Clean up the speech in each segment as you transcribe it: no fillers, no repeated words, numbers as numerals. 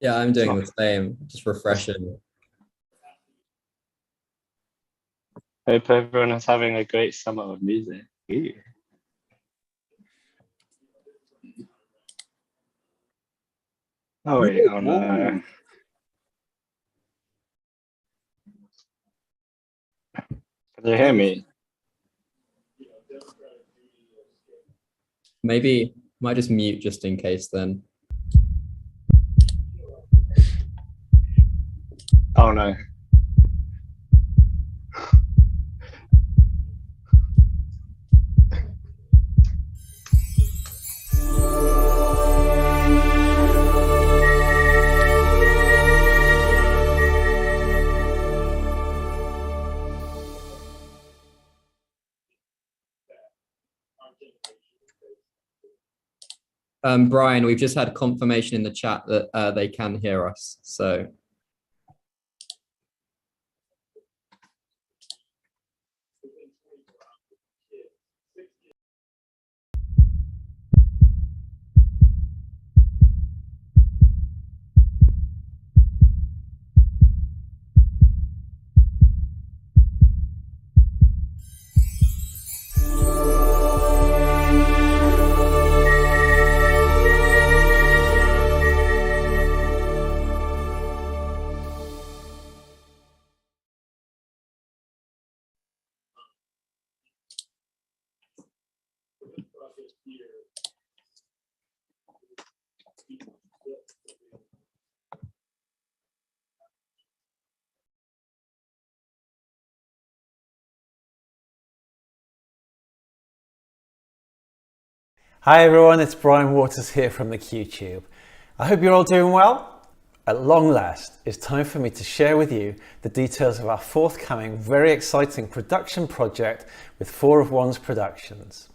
Yeah, I'm doing the same, just refreshing. Hope everyone is having a great summer of music. Ooh. Oh wait, oh no. Can you hear me? Maybe might just mute just in case then. Oh no. Brian, we've just had confirmation in the chat that they can hear us. So Hi everyone, it's Brian Waters here from the QTube. I hope you're all doing well. At long last, it's time for me to share with you the details of our forthcoming, very exciting production project with 4 of One's Productions.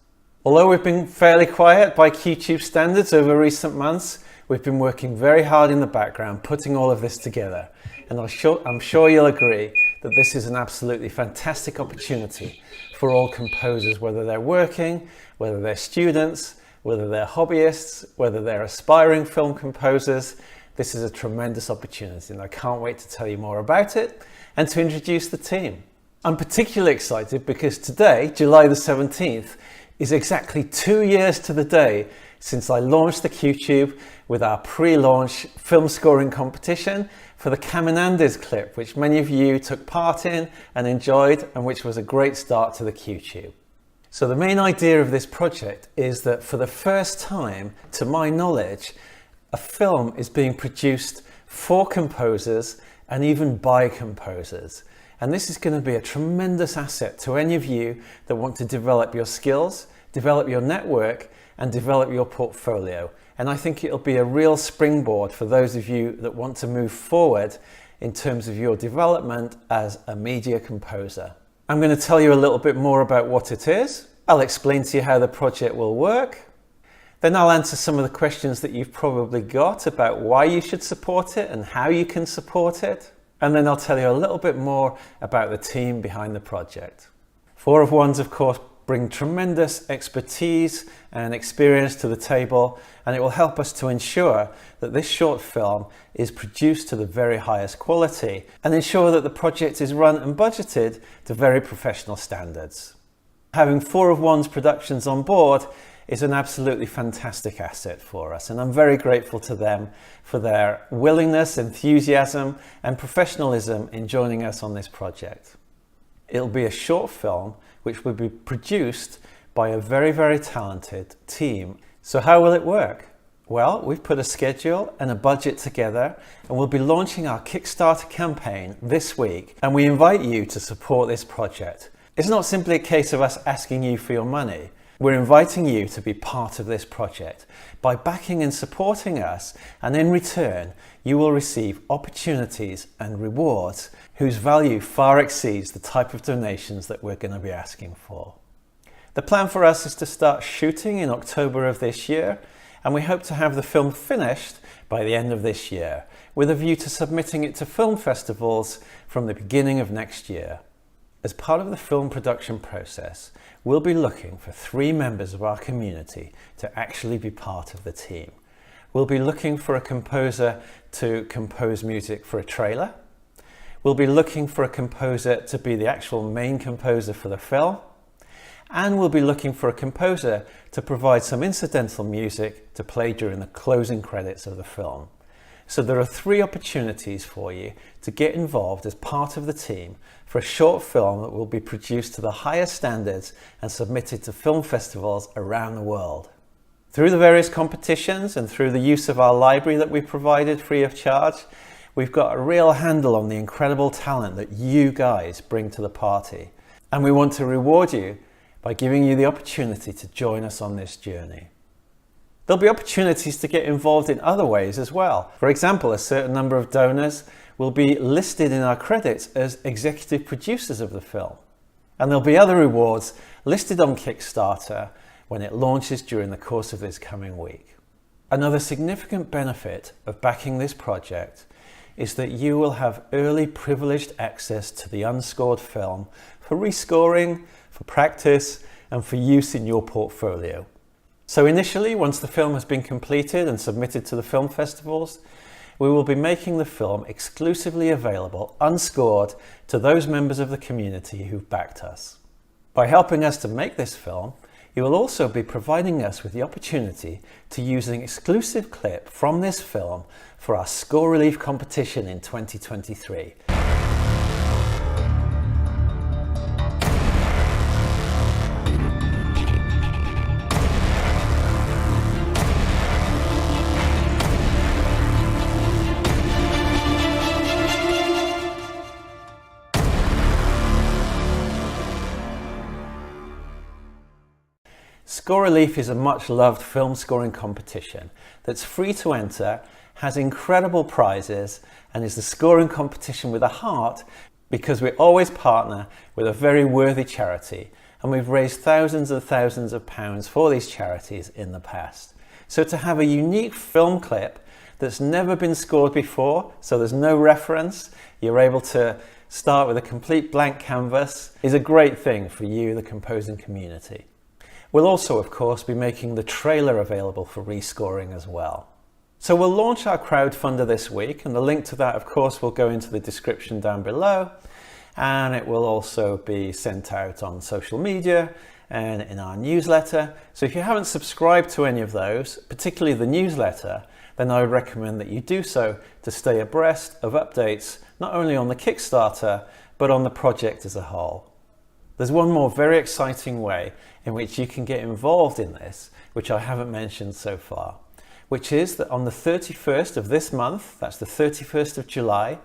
Although we've been fairly quiet by QTube standards over recent months, we've been working very hard in the background putting all of this together, and I'm sure you'll agree that this is an absolutely fantastic opportunity for all composers, whether they're working, whether they're students, whether they're hobbyists, whether they're aspiring film composers. This is a tremendous opportunity and I can't wait to tell you more about it and to introduce the team. I'm particularly excited because today, July the 17th, is exactly 2 years to the day since I launched the QTube with our pre-launch film scoring competition for the Caminandes clip, which many of you took part in and enjoyed, and which was a great start to the QTube. So the main idea of this project is that for the first time, to my knowledge, a film is being produced for composers and even by composers. And this is going to be a tremendous asset to any of you that want to develop your skills, develop your network, and develop your portfolio. And I think it'll be a real springboard for those of you that want to move forward in terms of your development as a media composer. I'm going to tell you a little bit more about what it is. I'll explain to you how the project will work. Then I'll answer some of the questions that you've probably got about why you should support it and how you can support it. And then I'll tell you a little bit more about the team behind the project. 4 of Ones, of course, bring tremendous expertise and experience to the table, and it will help us to ensure that this short film is produced to the very highest quality and ensure that the project is run and budgeted to very professional standards. Having 4 of One's Productions on board is an absolutely fantastic asset for us, and I'm very grateful to them for their willingness, enthusiasm and professionalism in joining us on this project. It'll be a short film which will be produced by a very, very talented team. So how will it work? Well, we've put a schedule and a budget together, and we'll be launching our Kickstarter campaign this week, and we invite you to support this project. It's not simply a case of us asking you for your money. We're inviting you to be part of this project by backing and supporting us, and in return you will receive opportunities and rewards whose value far exceeds the type of donations that we're going to be asking for. The plan for us is to start shooting in October of this year, and we hope to have the film finished by the end of this year, with a view to submitting it to film festivals from the beginning of next year. As part of the film production process, we'll be looking for 3 members of our community to actually be part of the team. We'll be looking for a composer to compose music for a trailer. We'll be looking for a composer to be the actual main composer for the film. And we'll be looking for a composer to provide some incidental music to play during the closing credits of the film. So there are 3 opportunities for you to get involved as part of the team for a short film that will be produced to the highest standards and submitted to film festivals around the world. Through the various competitions and through the use of our library that we provided free of charge, we've got a real handle on the incredible talent that you guys bring to the party. And we want to reward you by giving you the opportunity to join us on this journey. There'll be opportunities to get involved in other ways as well. For example, a certain number of donors will be listed in our credits as executive producers of the film. And there'll be other rewards listed on Kickstarter when it launches during the course of this coming week. Another significant benefit of backing this project is that you will have early privileged access to the unscored film for rescoring, for practice, and for use in your portfolio. So initially, once the film has been completed and submitted to the film festivals, we will be making the film exclusively available unscored to those members of the community who've backed us. By helping us to make this film, you will also be providing us with the opportunity to use an exclusive clip from this film for our Score Relief competition in 2023. Score Relief is a much loved film scoring competition that's free to enter, has incredible prizes, and is the scoring competition with a heart because we always partner with a very worthy charity, and we've raised thousands and thousands of pounds for these charities in the past. So to have a unique film clip that's never been scored before, so there's no reference, you're able to start with a complete blank canvas, is a great thing for you, the composing community. We'll also, of course, be making the trailer available for rescoring as well. So we'll launch our crowdfunder this week, and the link to that, of course, will go into the description down below, and it will also be sent out on social media and in our newsletter. So if you haven't subscribed to any of those, particularly the newsletter, then I would recommend that you do so to stay abreast of updates, not only on the Kickstarter, but on the project as a whole. There's one more very exciting way in which you can get involved in this, which I haven't mentioned so far, which is that on the 31st of this month, that's the 31st of July,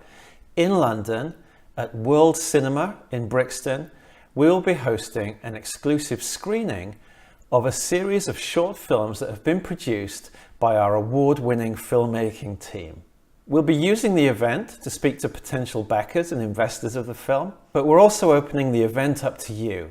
in London at World Cinema in Brixton, we'll be hosting an exclusive screening of a series of short films that have been produced by our award-winning filmmaking team. We'll be using the event to speak to potential backers and investors of the film, but we're also opening the event up to you.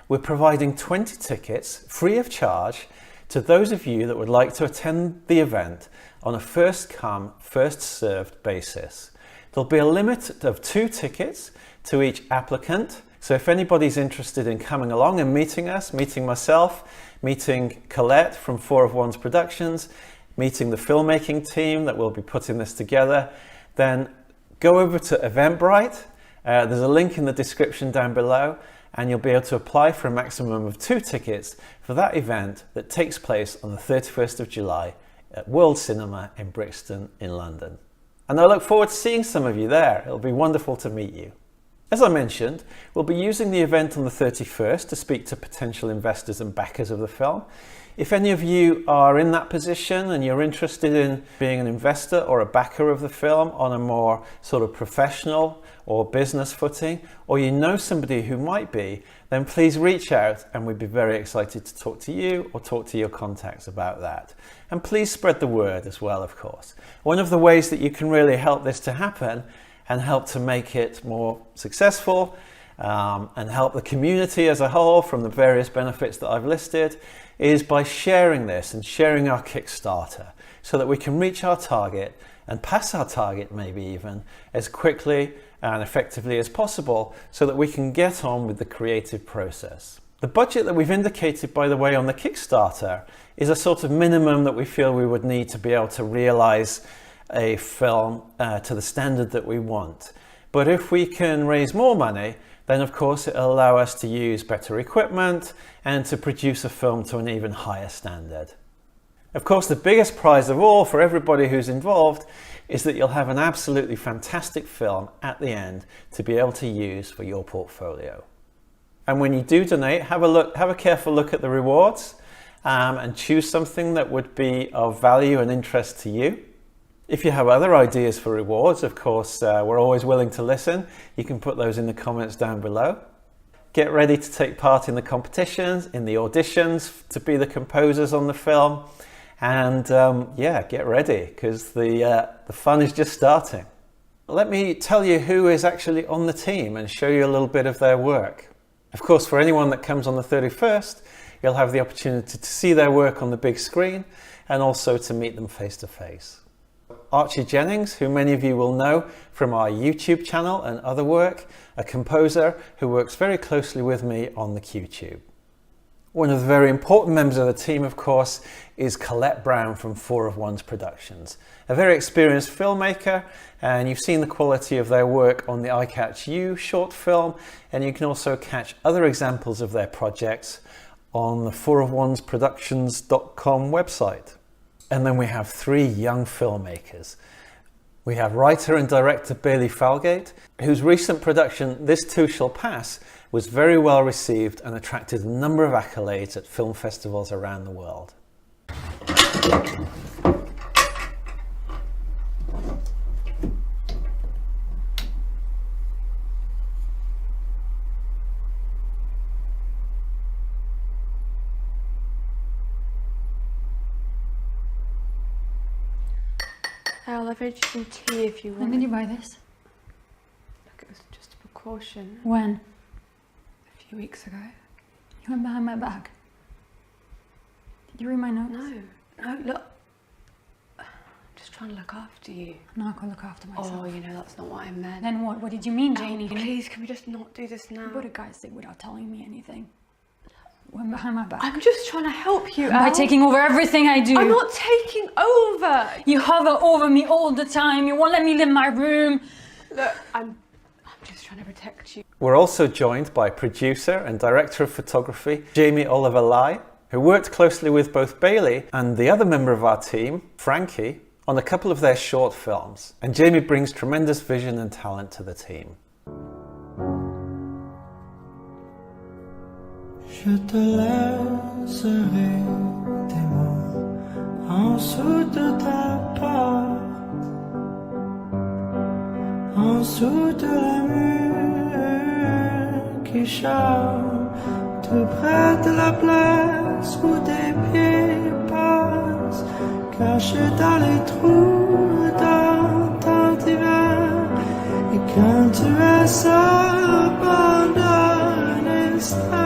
We're providing 20 tickets free of charge to those of you that would like to attend the event on a first come, first served basis. There'll be a limit of 2 tickets to each applicant. So if anybody's interested in coming along and meeting us, meeting myself, meeting Colette from 4 of One's Productions, meeting the filmmaking team that will be putting this together, then go over to Eventbrite. There's a link in the description down below, and you'll be able to apply for a maximum of 2 tickets for that event that takes place on the 31st of July at World Cinema in Brixton in London. And I look forward to seeing some of you there. It'll be wonderful to meet you. As I mentioned, we'll be using the event on the 31st to speak to potential investors and backers of the film. If any of you are in that position and you're interested in being an investor or a backer of the film on a more sort of professional or business footing, or you know somebody who might be, then please reach out and we'd be very excited to talk to you or talk to your contacts about that. And please spread the word as well, of course. One of the ways that you can really help this to happen and help to make it more successful and help the community as a whole from the various benefits that I've listed is by sharing this and sharing our Kickstarter so that we can reach our target and pass our target maybe even as quickly and effectively as possible so that we can get on with the creative process. The budget that we've indicated, by the way, on the Kickstarter is a sort of minimum that we feel we would need to be able to realise a film to the standard that we want. But if we can raise more money, then of course it'll allow us to use better equipment and to produce a film to an even higher standard. Of course, the biggest prize of all for everybody who's involved is that you'll have an absolutely fantastic film at the end to be able to use for your portfolio. And when you do donate, have a careful look at the rewards and choose something that would be of value and interest to you. If you have other ideas for rewards, of course, we're always willing to listen. You can put those in the comments down below. Get ready to take part in the competitions, in the auditions, to be the composers on the film. And yeah, get ready, because the fun is just starting. Let me tell you who is actually on the team and show you a little bit of their work. Of course, for anyone that comes on the 31st, you'll have the opportunity to see their work on the big screen and also to meet them face to face. Archie Jennings, who many of you will know from our YouTube channel and other work, a composer who works very closely with me on the QTube. One of the very important members of the team, of course, is Colette Brown from 4 of One's Productions, a very experienced filmmaker, and you've seen the quality of their work on the I Catch You short film, and you can also catch other examples of their projects on the 4ofonesproductions.com website. And then we have 3 young filmmakers. We have writer and director Bailey Falgate, whose recent production This Too Shall Pass was very well received and attracted a number of accolades at film festivals around the world. I'll leverage some tea if you want. When did you buy this? Look, it was just a precaution. When? A few weeks ago. You went behind my back. Did you read my notes? No, look. I'm just trying to look after you. No, I can look after myself. Oh, you know, that's not what I meant. Then what? What did you mean, Janie? Please, can we just not do this now? What did guys say without telling me anything? Went behind my back. I'm just trying to help you, By Al. taking over everything I do. I'm not taking over. You hover over me all the time. You won't let me leave my room. Look, I'm just trying to protect you. We're also joined by producer and director of photography, Jamie Oliver Lai, who worked closely with both Bailey and the other member of our team, Frankie, on a couple of their short films. And Jamie brings tremendous vision and talent to the team. Je te laisserai des mots en dessous de ta porte, en dessous de la mur qui chante tout près de la place où tes pieds passent, cachés dans les trous dans ton divan. Et quand tu es seul pendant un instant,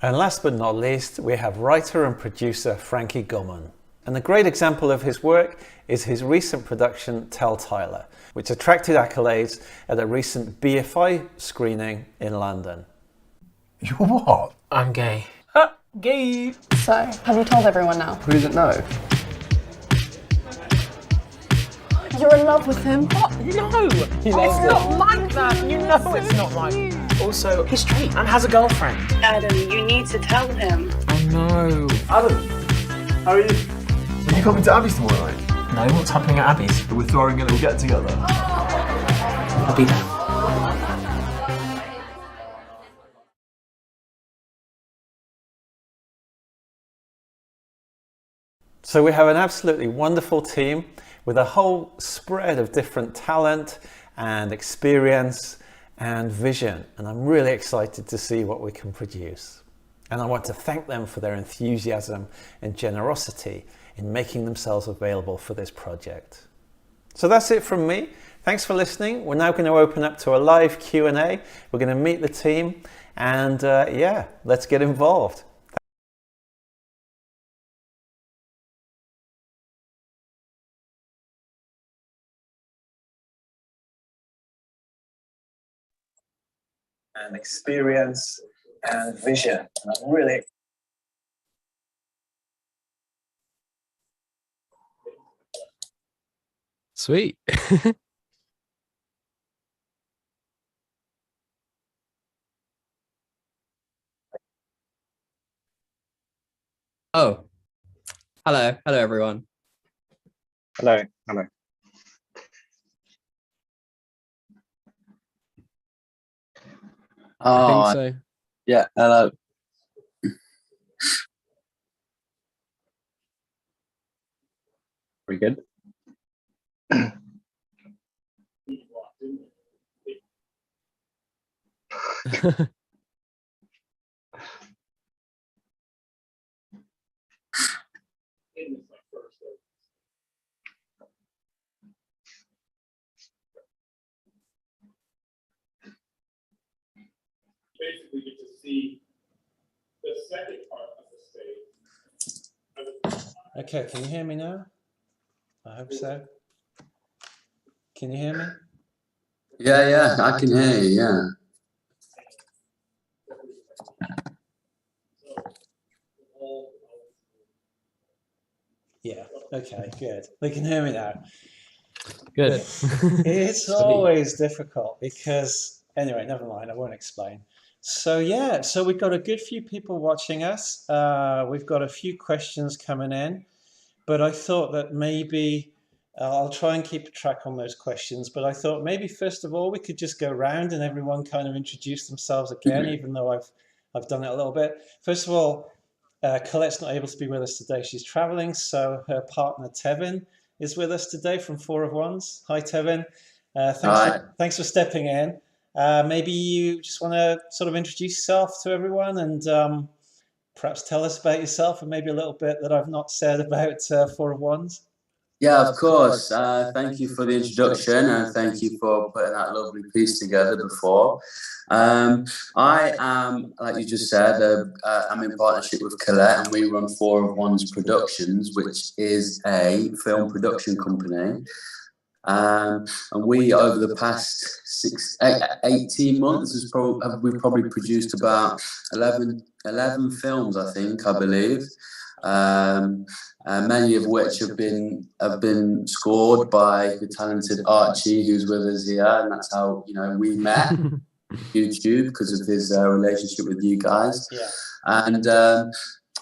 And last but not least, we have writer and producer Frankie Gorman. And a great example of his work is his recent production, Tell Tyler, which attracted accolades at a recent BFI screening in London. You're what? I'm gay. Gay! So, have you told everyone now? Who doesn't know? You're in love with him? No! It's not like that! You know it's not like that. Also, he's straight and has a girlfriend. Adam, you need to tell him. I'm no. Adam, how are you? Are you coming to Abby's tomorrow night? No, what's happening at Abby's? We're throwing a little get together. I'll be there. So we have an absolutely wonderful team with a whole spread of different talent and experience and vision, and I'm really excited to see what we can produce. And I want to thank them for their enthusiasm and generosity in making themselves available for this project. So that's it from me. Thanks for listening. We're now going to open up to a live Q&A. We're going to meet the team and yeah, let's get involved. And experience and vision. And I'm really Sweet. Oh, hello everyone. Hello, hello. I think so. Yeah, hello. Pretty good. Basically get to see the second part of the stage. Okay, can you hear me now? I hope so. Can you hear me? Yeah, I can hear you, yeah. Yeah, okay, good. They can hear me now. Good. It's always difficult because, anyway, never mind, I won't explain. So yeah, so we've got a good few people watching us. We've got a few questions coming in, but I thought that maybe I'll try and keep a track on those questions, but I thought maybe first of all we could just go round and everyone kind of introduce themselves again, even though I've done it a little bit. First of all, Colette's not able to be with us today. She's traveling, so her partner Tevin is with us today from 4 of Ones. Hi Tevin. Thanks for stepping in. Maybe you just want to sort of introduce yourself to everyone and perhaps tell us about yourself and maybe a little bit that I've not said about 4 of Ones. Yeah, of course. Thank you for the introduction and thank you for putting that lovely piece together before. I am, like you just said, I'm in partnership with Colette and we run 4 of Ones Productions, which is a film production company. And we, over the past 18 months, we've probably produced about 11 films, I think, I believe. Many of which have been scored by the talented Archie, who's with us here, and that's how we met YouTube because of his relationship with you guys. Yeah.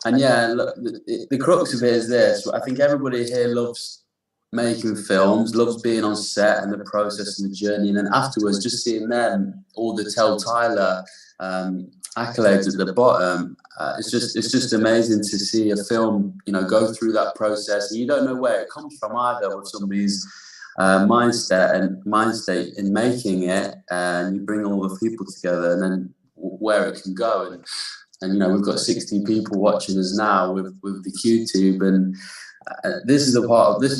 And yeah, look, the crux of it is this: I think everybody here loves making films, loves being on set and the process and the journey, and then afterwards, just seeing them, all the Tyler accolades at the bottom. It's just amazing to see a film, go through that process, and you don't know where it comes from either, with somebody's mind state in making it, and you bring all the people together, and then where it can go. And we've got 60 people watching us now with the QTube, and this is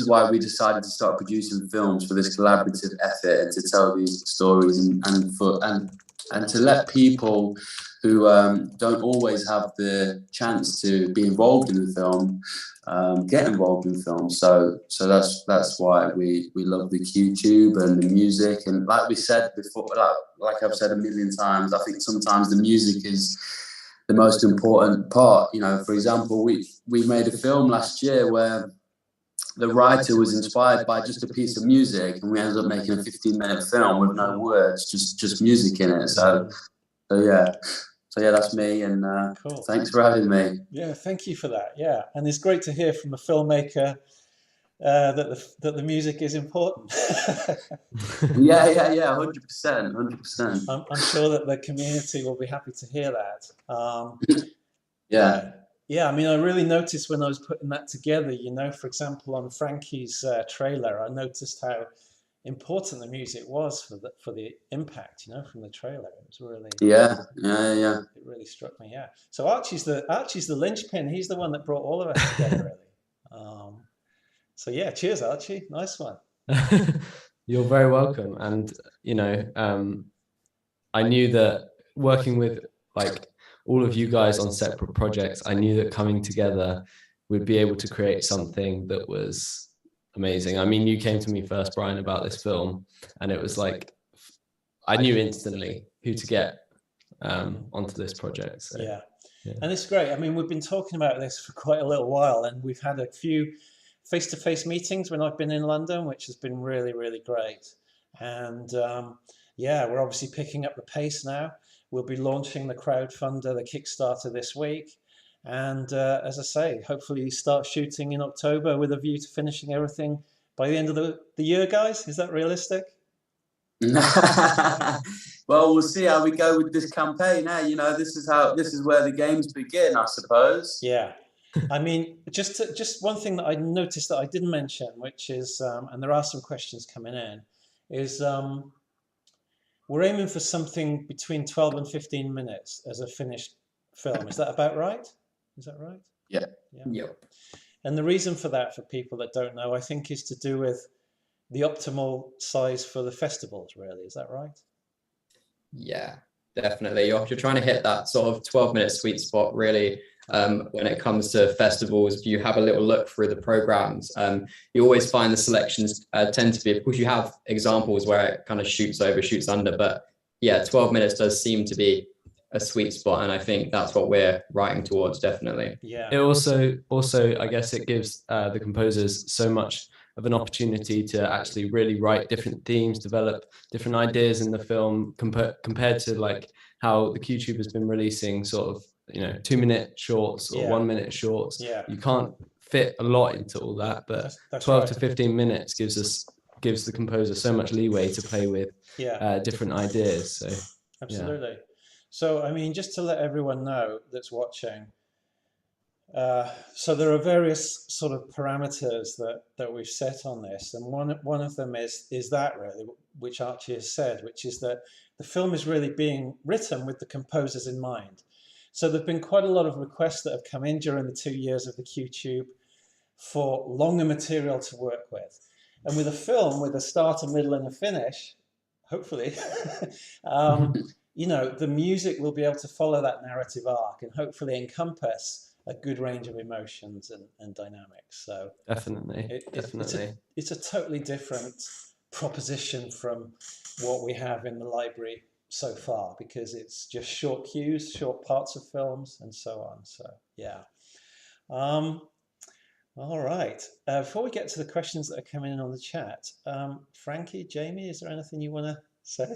why we decided to start producing films, for this collaborative effort and to tell these stories and to let people who don't always have the chance to be involved in the film get involved in film. So that's why we love the QTube and the music. And like we said before, like I've said a million times, I think sometimes the music is the most important part. For example, we made a film last year where the writer was inspired by just a piece of music, and we ended up making a 15-minute film with no words, just music in it. So yeah. yeah, that's me, and Cool. thanks for having me. Yeah, thank you for that. Yeah, and it's great to hear from a filmmaker that the music is important. Yeah, 100%. I'm sure that the community will be happy to hear that. Yeah, I mean, I really noticed when I was putting that together, you know, for example, on Frankie's trailer, I noticed how important the music was for the impact, you know, from the trailer. It was really it really struck me. Yeah. So Archie's the linchpin. He's the one that brought all of us together, really. So yeah, cheers, Archie. Nice one. You're very welcome. And you know, I knew that working with like all of you guys on separate projects, I knew that coming together we'd be able to create something that was amazing. I mean, you came to me first, Brian, about this film, and it was like I knew instantly who to get onto this project. So, yeah, and it's great. I mean, we've been talking about this for quite a little while, and we've had a few face-to-face meetings when I've been in London, which has been really, really great. And yeah, we're obviously picking up the pace now. We'll be launching the crowdfunder, the Kickstarter this week. And as I say, hopefully start shooting in October with a view to finishing everything by the end of the year, guys. Is that realistic? Well, we'll see how we go with this campaign. Now, you know, this is where the games begin, I suppose. Yeah. I mean, just one thing that I noticed that I didn't mention, which is, and there are some questions coming in, is we're aiming for something between 12 and 15 minutes as a finished film. Is that about right? Is that right? Yeah. Yep. And the reason for that, for people that don't know, I think is to do with the optimal size for the festivals, really. Is that right? Yeah, definitely. You're trying to hit that sort of 12-minute sweet spot, really. When it comes to festivals, if you have a little look through the programs, you always find the selections tend to be, of course, you have examples where it kind of shoots over, shoots under, but yeah, 12 minutes does seem to be a sweet spot, and I think that's what we're writing towards, definitely. Yeah. It also I guess it gives the composers so much of an opportunity to actually really write different themes, develop different ideas in the film, compared to like how the QTube has been releasing sort of, you know, 2-minute shorts or 1-minute shorts. Yeah. You can't fit a lot into all that, but that's 12 right. to 15 minutes gives the composer so much leeway to play with different ideas. So absolutely. So I mean, just to let everyone know that's watching, so there are various sort of parameters that we've set on this, and one of them is that really, which Archie has said, which is that the film is really being written with the composers in mind. So there've been quite a lot of requests that have come in during the 2 years of the QTube for longer material to work with, and with a film with a start, a middle, and a finish, hopefully, you know, the music will be able to follow that narrative arc and hopefully encompass a good range of emotions and dynamics. So definitely. It's a totally different proposition from what we have in the library so far, because it's just short cues, short parts of films, and so on. So yeah. All right. Before we get to the questions that are coming in on the chat, Frankie, Jamie, is there anything you want to say?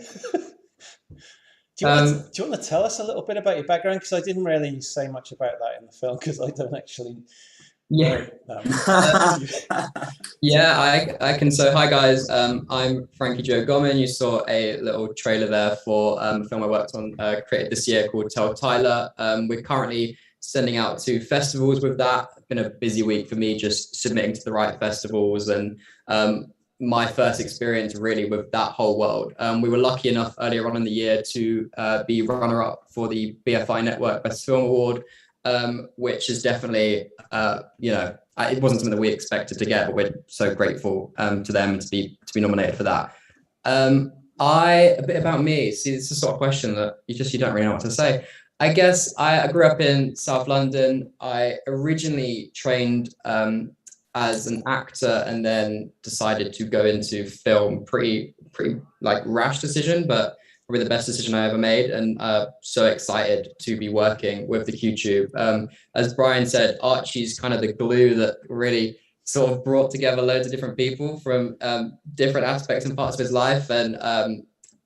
Do you want to tell us a little bit about your background? Because I didn't really say much about that in the film, because I don't actually know. Yeah, I can. So hi guys, I'm Frankie Gorman. You saw a little trailer there for a film I worked on, created this year, called Tell Tyler. We're currently sending out to festivals with that. It's been a busy week for me, just submitting to the right festivals, and my first experience really with that whole world. We were lucky enough earlier on in the year to be runner-up for the BFI Network Best Film Award, which is definitely, you know, it wasn't something that we expected to get, but we're so grateful to them to be nominated for that. A bit about me. See, it's the sort of question that you don't really know what to say. I guess I grew up in South London. I originally trained as an actor and then decided to go into film. Pretty like rash decision, but probably the best decision I ever made, and so excited to be working with the QTube. As Brian said, Archie's kind of the glue that really sort of brought together loads of different people from different aspects and parts of his life, and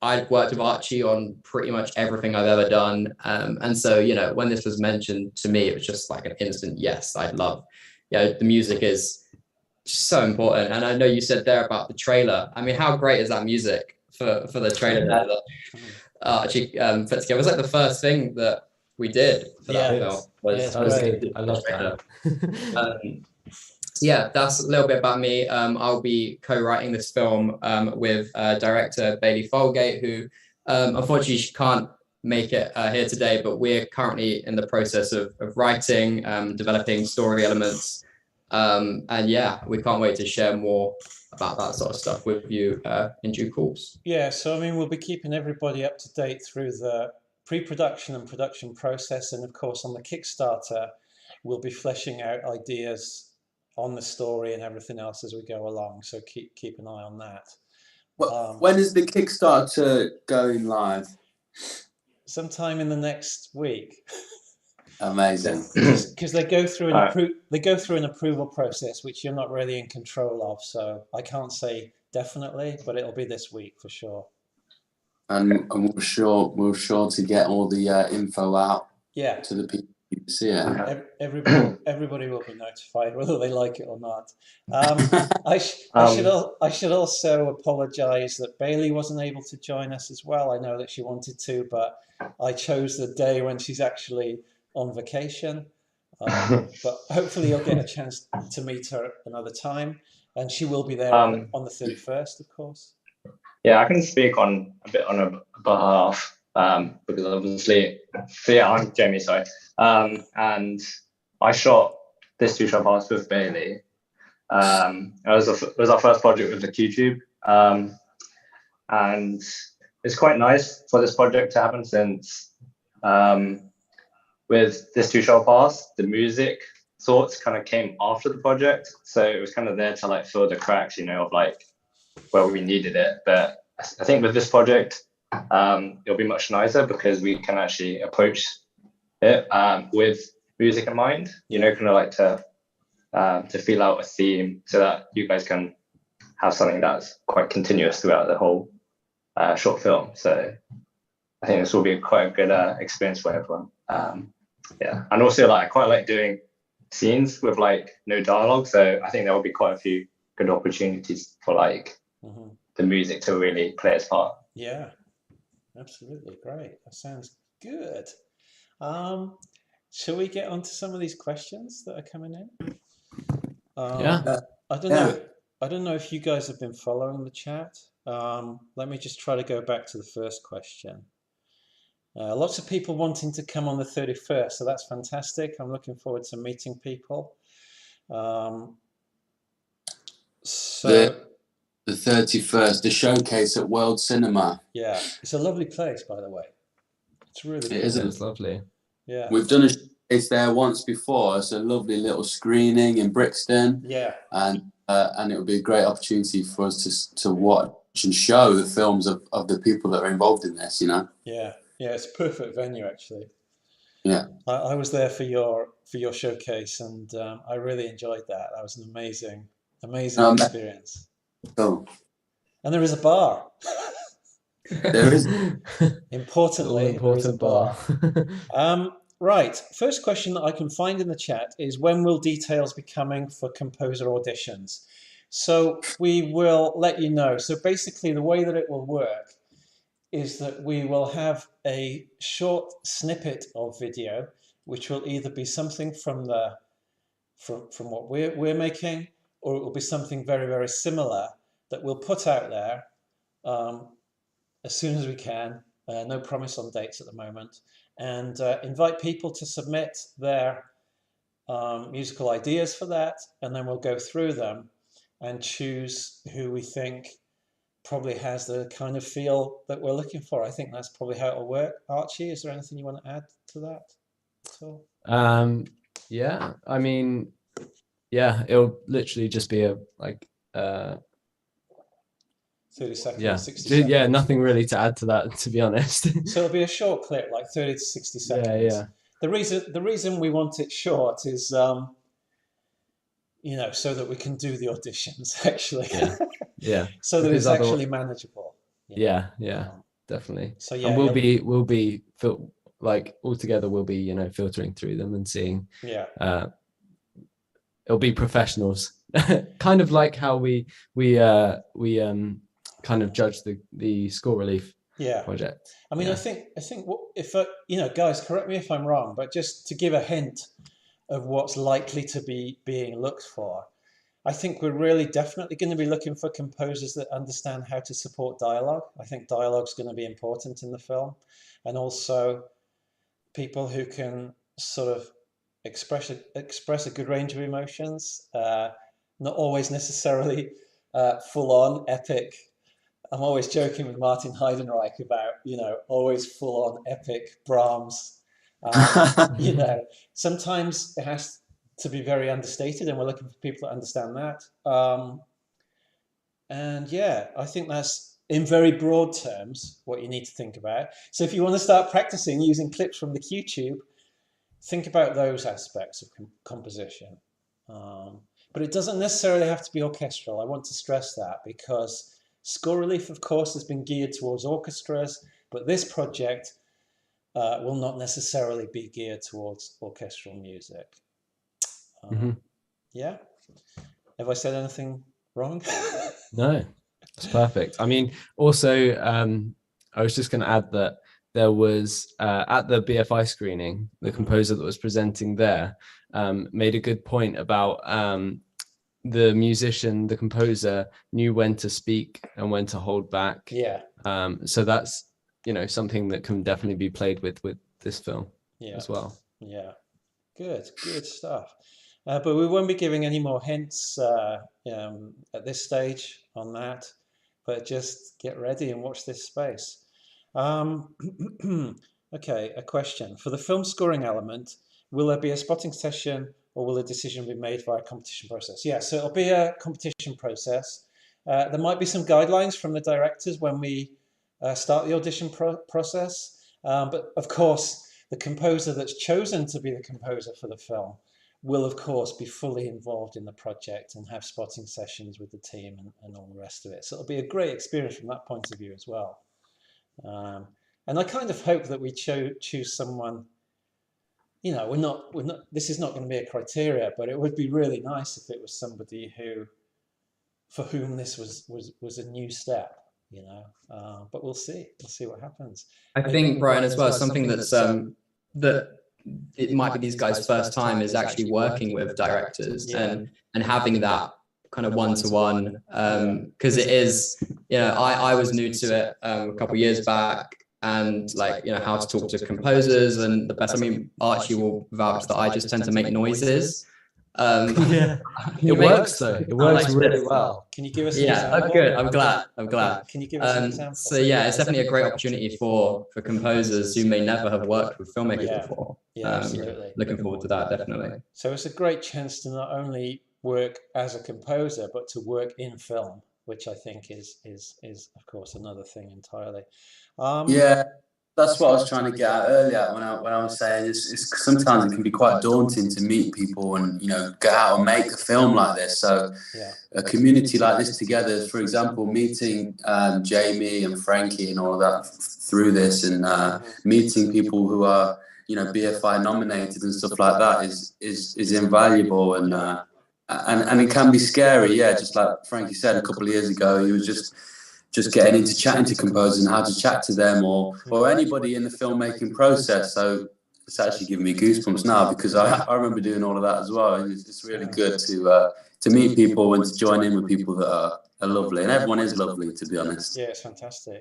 I'd worked with Archie on pretty much everything I've ever done. And so, you know, when this was mentioned to me, it was just like an instant yes. I'd love, you know, the music is so important. And I know you said there about the trailer. I mean, how great is that music for the trailer that Archie put together? It was like the first thing that we did for that film. I love that. Yeah, that's a little bit about me. I'll be co-writing this film with director Bailey Falgate, who unfortunately she can't make it here today, but we're currently in the process of writing, developing story elements. And yeah, we can't wait to share more about that sort of stuff with you in due course. Yeah, so I mean, we'll be keeping everybody up to date through the pre-production and production process. And of course, on the Kickstarter, we'll be fleshing out ideas on the story and everything else as we go along. So keep an eye on that. Well, when is the Kickstarter going live? Sometime in the next week. Amazing. Because they go through an approval process, which you're not really in control of. So I can't say definitely, but it'll be this week for sure. And we're sure to get all the info out. Yeah. To the people. See it. Everybody will be notified whether they like it or not. I should also apologise that Bailey wasn't able to join us as well. I know that she wanted to, but I chose the day when she's actually on vacation. But hopefully you'll get a chance to meet her another time, and she will be there on the 31st, of course. Yeah, I can speak on her behalf. Because obviously, so yeah, I'm Jamie, sorry. And I shot this two-shot pass with Bailey. It was our first project with the Q-Tube. And it's quite nice for this project to happen since with this two-shot pass, the music thoughts kind of came after the project. So it was kind of there to like fill the cracks, you know, of like where we needed it. But I think with this project, it'll be much nicer because we can actually approach it with music in mind, you know, kind of like to feel out a theme so that you guys can have something that's quite continuous throughout the whole short film. So I think this will be quite a good experience for everyone. Yeah, and also like I quite like doing scenes with like no dialogue, so I think there will be quite a few good opportunities for like the music to really play its part. Yeah. Absolutely, great. That sounds good. Shall we get on to some of these questions that are coming in? Yeah. I don't know if you guys have been following the chat. Let me just try to go back to the first question. Lots of people wanting to come on the 31st, so that's fantastic. I'm looking forward to meeting people. The 31st, the showcase at World Cinema. Yeah, it's a lovely place, by the way. It's really it is. It's lovely. Yeah, we've done a showcase there once before. It's a lovely little screening in Brixton. Yeah, and it would be a great opportunity for us to watch and show the films of the people that are involved in this. You know. Yeah, it's a perfect venue actually. Yeah, I was there for your showcase, and I really enjoyed that. That was an amazing experience. Cool. And there is a bar. There is. Importantly, there is a bar. Right. First question that I can find in the chat is, when will details be coming for composer auditions? So we will let you know. So basically the way that it will work is that we will have a short snippet of video, which will either be something from what we're making, or it will be something very, very similar that we'll put out there as soon as we can. No promise on dates at the moment. And invite people to submit their musical ideas for that, and then we'll go through them and choose who we think probably has the kind of feel that we're looking for. I think that's probably how it'll work. Archie, is there anything you want to add to that at all? Yeah, I mean, yeah, it'll literally just be a 30 seconds, yeah, 60 seconds. Yeah, nothing really to add to that, to be honest. So it'll be a short clip, like 30 to 60 seconds. Yeah. The reason we want it short is, you know, so that we can do the auditions actually. Yeah. So that it's actually manageable. Yeah. definitely. So yeah, and we'll be like all together. We'll be filtering through them and seeing. It'll be professionals, kind of like how we kind of judge the score relief project. I mean, I think if guys, correct me if I'm wrong, but just to give a hint of what's likely to be being looked for, I think we're really definitely going to be looking for composers that understand how to support dialogue. I think dialogue's going to be important in the film, and also people who can sort of express a good range of emotions, not always necessarily full on epic. I'm always joking with Martin Heidenreich about, always full on epic Brahms. Sometimes it has to be very understated, and we're looking for people that understand that. I think that's, in very broad terms, what you need to think about. So if you want to start practicing using clips from the QTube, think about those aspects of composition. But it doesn't necessarily have to be orchestral. I want to stress that, because score relief, of course, has been geared towards orchestras, but this project will not necessarily be geared towards orchestral music. Yeah? Have I said anything wrong? No, it's perfect. I mean, also, I was just going to add that there was, at the BFI screening, the composer that was presenting there made a good point about the musician, the composer knew when to speak and when to hold back. So that's something that can definitely be played with this film as well. Good stuff. But we won't be giving any more hints at this stage on that, but just get ready and watch this space. Okay, a question. For the film scoring element, will there be a spotting session, or will a decision be made via a competition process? Yeah, so it'll be a competition process. There might be some guidelines from the directors when we start the audition process. But of course, the composer that's chosen to be the composer for the film will, of course, be fully involved in the project and have spotting sessions with the team and all the rest of it. So it'll be a great experience from that point of view as well. And I kind of hope that we choose someone. We're not. This is not going to be a criteria, but it would be really nice if it was somebody for whom this was a new step. But we'll see. We'll see what happens. I think, Brian, as well, something that's that it might be these guys' first time is actually working with directors and having that kind of one-to-one, because it is, I was new to it a couple of years back, and how to talk to composers and the best. I mean, Archie will vouch that I just tend to make noises. It works though. It works really well. Can you give us an example? Oh, good. I'm glad. Can you give us an example? So it's definitely a great opportunity for composers who may never have worked with filmmakers before. Absolutely. Looking forward to that, definitely. So it's a great chance to not only work as a composer, but to work in film, which I think is of course another thing entirely. That's what I was trying to get at earlier when I was saying it's sometimes it can be quite daunting to meet people and get out and make a film like this. So a community like this together, for example, meeting Jamie and Frankie and all of that through this, and meeting people who are BFI nominated and stuff like that is invaluable, and it can be scary. Just like Frankie said a couple of years ago, he was just getting into chatting to composers and how to chat to them, or anybody in the filmmaking process. So it's actually giving me goosebumps now, because I remember doing all of that as well. And it's really good to meet people and to join in with people that are lovely, and everyone is lovely, to be honest. Yeah, it's fantastic.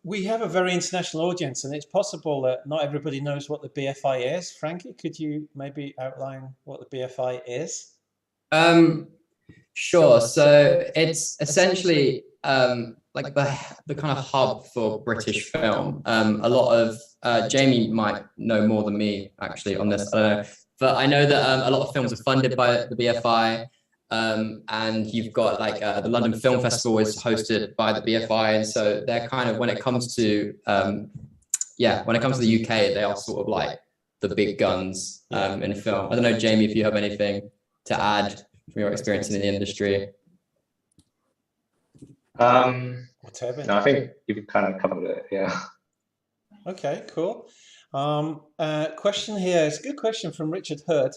We have a very international audience, and it's possible that not everybody knows what the BFI is. Frankie, could you maybe outline what the BFI is? Sure. So it's essentially like the kind of hub for British film. A lot of Jamie might know more than me actually on this. I don't know, but I know that a lot of films are funded by the BFI, and you've got the London Film Festival is hosted by the BFI, and so they're kind of, when it comes to the UK, they are sort of like the big guns in film. I don't know, Jamie, if you have anything to add from your experience in the industry. Whatever. No, I think you've kind of covered it. Yeah. Okay, cool. Question here. It's a good question from Richard Hurd.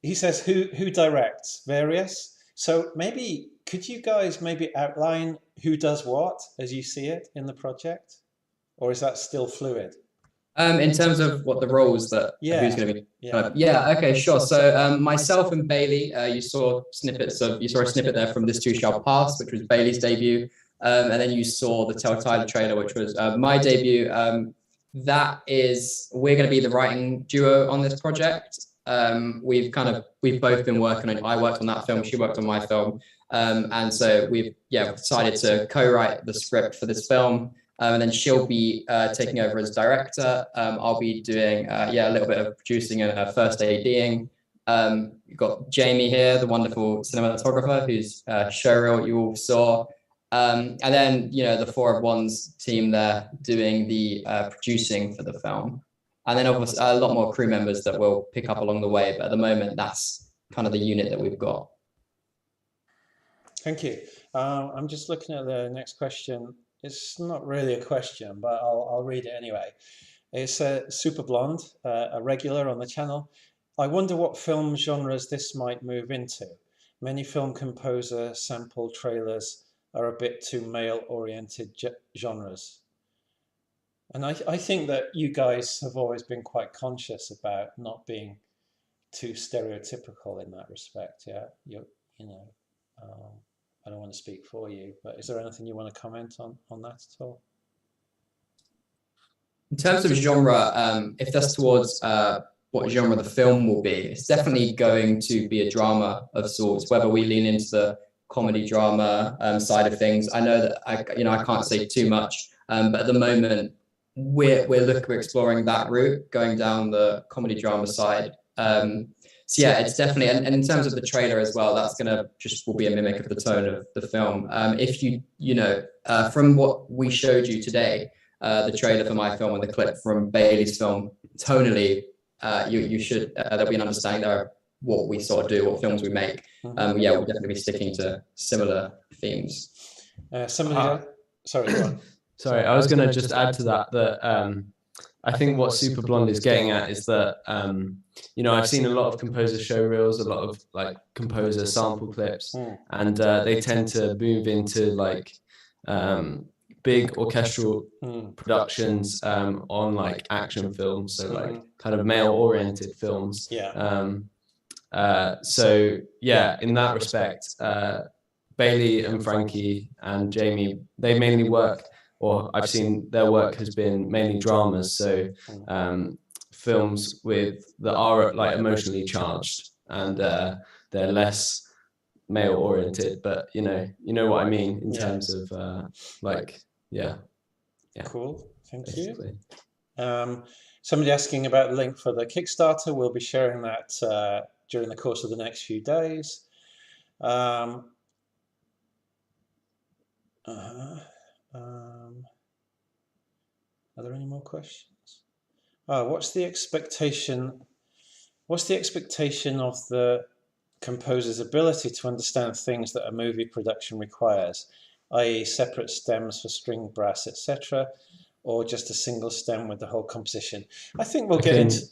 He says, who directs? Various. So maybe could you guys maybe outline who does what as you see it in the project, or is that still fluid? In terms of what the roles that who's going to be, okay, sure. So myself and Bailey, you saw a snippet there from This Too Shall Pass, which was Bailey's debut, and then you saw the Tell Tyler trailer, which was my debut. We're going to be the writing duo on this project. We've both been working on. I worked on that film, she worked on my film, and so we've decided to co-write the script for this film. And then she'll be taking over as director. I'll be doing a little bit of producing and first ADing. You've got Jamie here, the wonderful cinematographer, who's showreel you all saw. And then the 4 of One's team there doing the producing for the film. And then obviously a lot more crew members that will pick up along the way. But at the moment, that's kind of the unit that we've got. Thank you. I'm just looking at the next question. It's not really a question, but I'll read it anyway. It's Super Blonde, a regular on the channel. I wonder what film genres this might move into. Many film composer sample trailers are a bit too male-oriented genres. And I think that you guys have always been quite conscious about not being too stereotypical in that respect. Yeah, I don't want to speak for you, but is there anything you want to comment on that at all? In terms of genre, if that's towards what genre the film will be, it's definitely going to be a drama of sorts, whether we lean into the comedy drama side of things. I know that I can't say too much, but at the moment we're exploring that route, going down the comedy drama side. So yeah, it's definitely, and in terms of the trailer as well, that's will be a mimic of the tone of the film. If from what we showed you today, the trailer for my film and the clip from Bailey's film, tonally, you should, there'll be an understanding there of what we sort of do, what films we make. We'll definitely be sticking to similar themes. Sorry, go on. Sorry, I was going to just add to that I think what Super Blonde is getting at is that, I've seen a lot of composer showreels, a lot of like composer sample clips, and they tend to move into like big orchestral productions on like action films, so like kind of male-oriented films. So yeah, in that respect, Bailey and Frankie and Jamie, they mainly work, or I've seen their work has been mainly dramas, so films that are like emotionally charged, and they're less male oriented, but you know what I mean in terms of Cool, thank you. Somebody asking about the link for the Kickstarter. We'll be sharing that during the course of the next few days. Are there any more questions? What's the expectation? What's the expectation of the composer's ability to understand things that a movie production requires, i.e., separate stems for string, brass, etc., or just a single stem with the whole composition? I think we'll get into.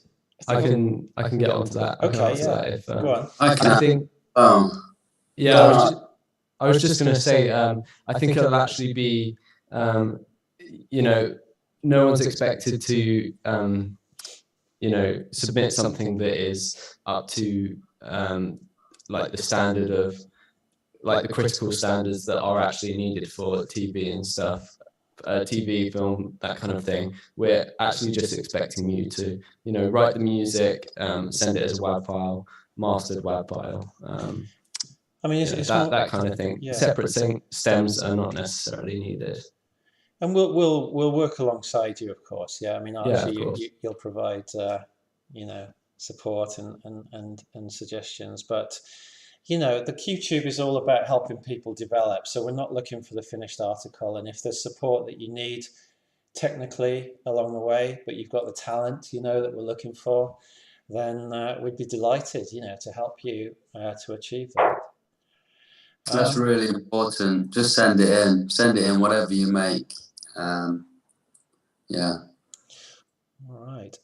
I can get onto that. Okay, go on. I think. I was just going to say, I think it'll actually be, no one's expected to, submit something that is up to like the standard of, like the critical standards that are actually needed for TV and stuff, TV, film, that kind of thing. We're actually just expecting you to, write the music, send it as a WAV file, mastered WAV file. I mean, it's that kind of thing. Yeah. Separate stems are not necessarily needed. And we'll work alongside you, of course. Yeah, I mean, obviously you'll provide support and suggestions, but the QTube is all about helping people develop. So we're not looking for the finished article. And if there's support that you need technically along the way, but you've got the talent, that we're looking for, then we'd be delighted, to help you to achieve that. That's really important. Just send it in, whatever you make. Yeah. All right.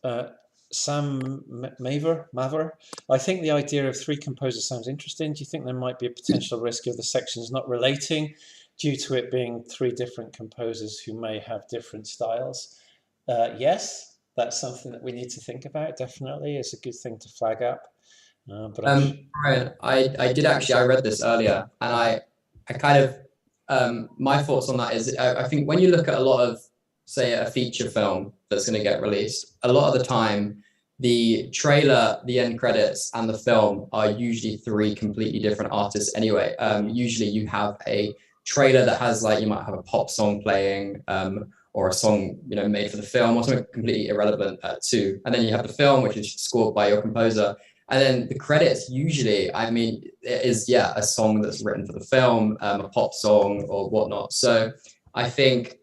Sam Maver, I think the idea of 3 composers sounds interesting. Do you think there might be a potential risk of the sections not relating due to it being 3 different composers who may have different styles? Yes, that's something that we need to think about. Definitely, it's a good thing to flag up. Brian, I did actually, I read this earlier, and I kind of, my thoughts on that is, I think when you look at a lot of, say, a feature film that's going to get released, a lot of the time, the trailer, the end credits, and the film are usually 3 completely different artists anyway. Usually you have a trailer that has, like, you might have a pop song playing, or a song, you know, made for the film, or something completely irrelevant too. And then you have the film, which is scored by your composer. And then the credits usually, I mean, it is, yeah, a song that's written for the film, a pop song or whatnot. So I think,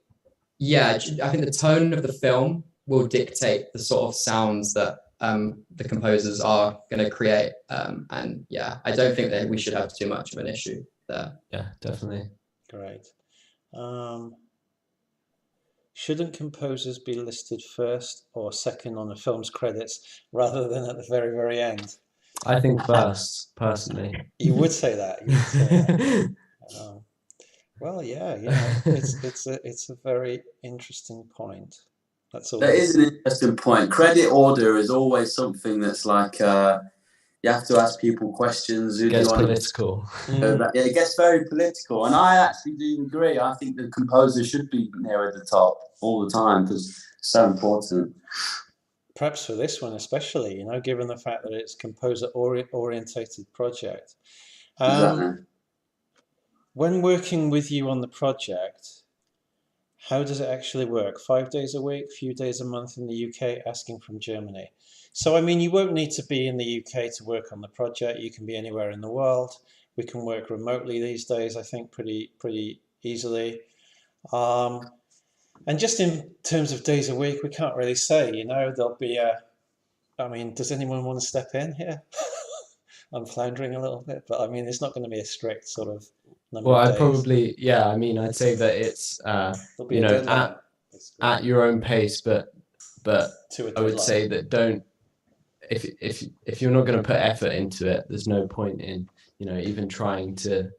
yeah, I think the tone of the film will dictate the sort of sounds that the composers are going to create. And yeah, I don't think that we should have too much of an issue there. Yeah, definitely. Great. Shouldn't composers be listed first or second on the film's credits rather than at the very, very end? I think first, personally. You would say that. You would say that. Well, yeah, it's a very interesting point. That's all. That is an interesting point. Credit order is always something that's like you have to ask people questions. It gets political. It gets very political, and I actually do agree. I think the composer should be near at the top all the time because it's so important. Perhaps for this one especially, you know, given the fact that it's composer-orientated project. Exactly. When working with you on the project, how does it actually work? 5 days a week, few days a month in the UK, asking from Germany. So, I mean, you won't need to be in the UK to work on the project. You can be anywhere in the world. We can work remotely these days, I think, pretty easily. And just in terms of days a week, we can't really say, you know, there'll be I mean, does anyone want to step in here? I'm floundering a little bit, but I mean, it's not going to be a strict sort of number of days. I'd probably, yeah, I mean, I'd say that it's, you know, at your own pace, but I would say that don't, if you're not going to put effort into it, there's no point in, you know, even trying to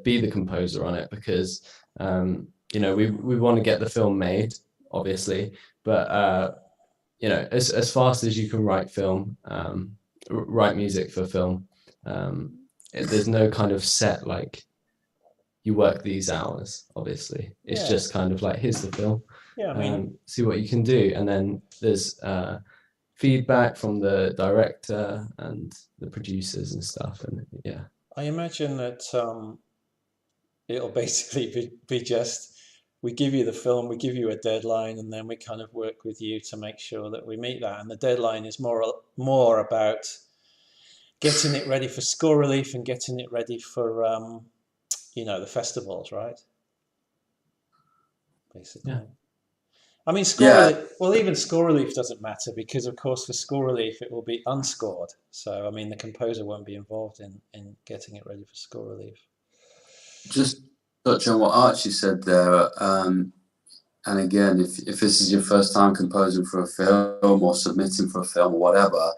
be the composer on it, because you know, we want to get the film made, obviously, but you know, as fast as you can write film, write music for film, there's no kind of set, like, you work these hours, obviously. It's just kind of like, here's the film. Yeah, I mean, see what you can do. And then there's feedback from the director and the producers and stuff. And yeah. I imagine that it'll basically be just, we give you the film, we give you a deadline, and then we kind of work with you to make sure that we meet that. And the deadline is more about getting it ready for score relief and getting it ready for, you know, the festivals, right? Basically. Yeah. I mean, relief, well, even score relief doesn't matter because, of course, for score relief, it will be unscored. So, I mean, the composer won't be involved in getting it ready for score relief. Just touch on what Archie said there. And again, if this is your first time composing for a film or submitting for a film or whatever,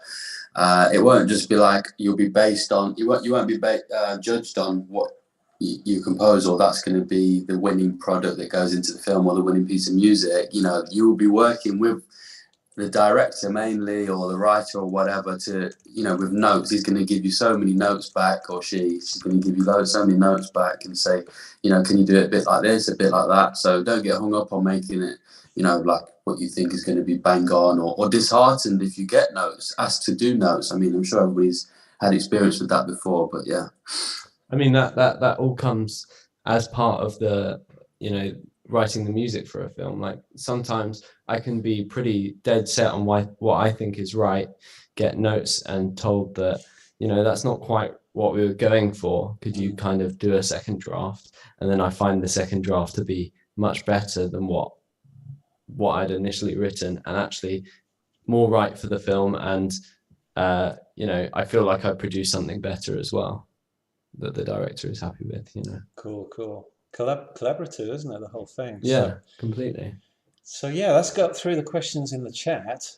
it won't just be like you'll be based on, you won't be judged on what you compose, or that's going to be the winning product that goes into the film or the winning piece of music. You know, you will be working with the director mainly, or the writer or whatever, to, you know, with notes. He's going to give you so many notes back, or she's going to give you so many notes back and say, you know, can you do it a bit like this, a bit like that? So don't get hung up on making it, you know, like what you think is going to be bang on, or disheartened if you get notes, asked to do notes. I mean, I'm sure everybody's had experience with that before, but yeah. I mean, that all comes as part of the, you know, writing the music for a film. Like, sometimes I can be pretty dead set on what I think is right, get notes and told that, you know, that's not quite what we were going for. Could you kind of do a second draft? And then I find the second draft to be much better than what I'd initially written, and actually more right for the film. And, you know, I feel like I produced something better as well. that the director is happy with, you know. Cool. Collaborative, isn't it, the whole thing? Yeah, completely. So yeah, let's go through the questions in the chat.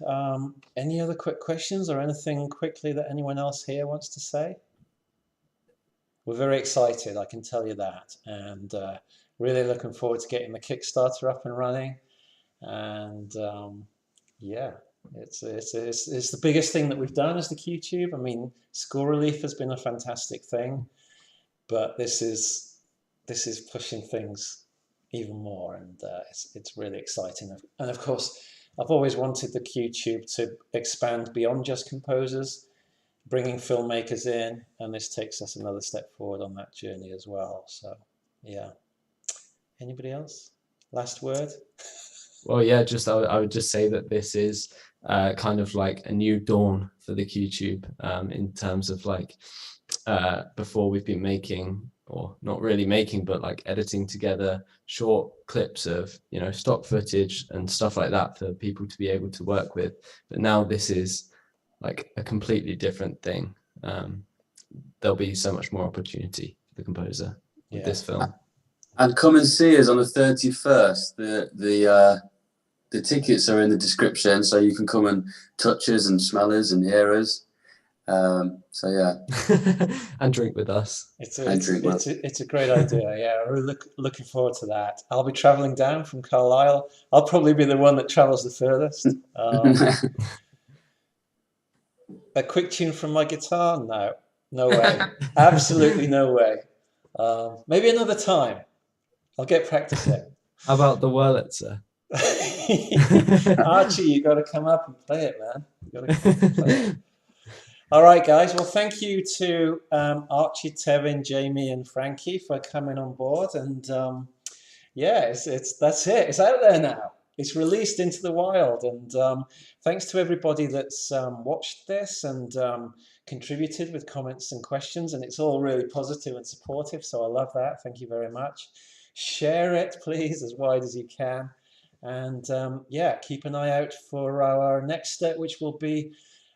Any other quick questions or anything quickly that anyone else here wants to say? We're very excited, I can tell you that, and really looking forward to getting the Kickstarter up and running. And yeah, it's the biggest thing that we've done as the QTube. I mean, School Relief has been a fantastic thing, but this is pushing things even more, and it's really exciting. And of course, I've always wanted the QTube to expand beyond just composers, bringing filmmakers in, and this takes us another step forward on that journey as well. So yeah, anybody else? Last word? Well, yeah, I would just say that this is kind of like a new dawn for the QTube, in terms of like before we've been making, or not really making, but like editing together short clips of, you know, stock footage and stuff like that for people to be able to work with. But now this is like a completely different thing. There'll be so much more opportunity for the composer with this film. And come and see us on the 31st. The tickets are in the description, so you can come and touch us and smell us and hear us. So yeah, and drink with us. It's a great idea. Yeah, we're looking forward to that. I'll be traveling down from Carlisle. I'll probably be the one that travels the furthest. A quick tune from my guitar? No way. Absolutely no way. Maybe another time. I'll get practicing. How about the Wurlitzer? Archie, you got to come up and play it, man. You got to come up and play it. All right, guys. Well, thank you to Archie, Tevin, Jamie, and Frankie for coming on board. And yeah, that's it. It's out there now. It's released into the wild. And thanks to everybody that's watched this and contributed with comments and questions. And it's all really positive and supportive. So I love that. Thank you very much. Share it, please, as wide as you can. And yeah, keep an eye out for our next step, which will be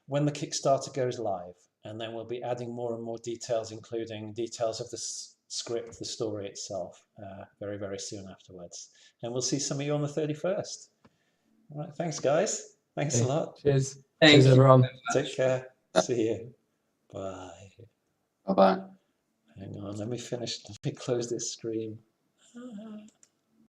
when the Kickstarter goes live. And then we'll be adding more and more details, including details of the script, the story itself, very, very soon afterwards. And we'll see some of you on the 31st. All right, thanks, guys. Thanks a lot. Cheers. Thanks, everyone. Take care. See you. Bye. Bye-bye. Hang on, let me close this stream.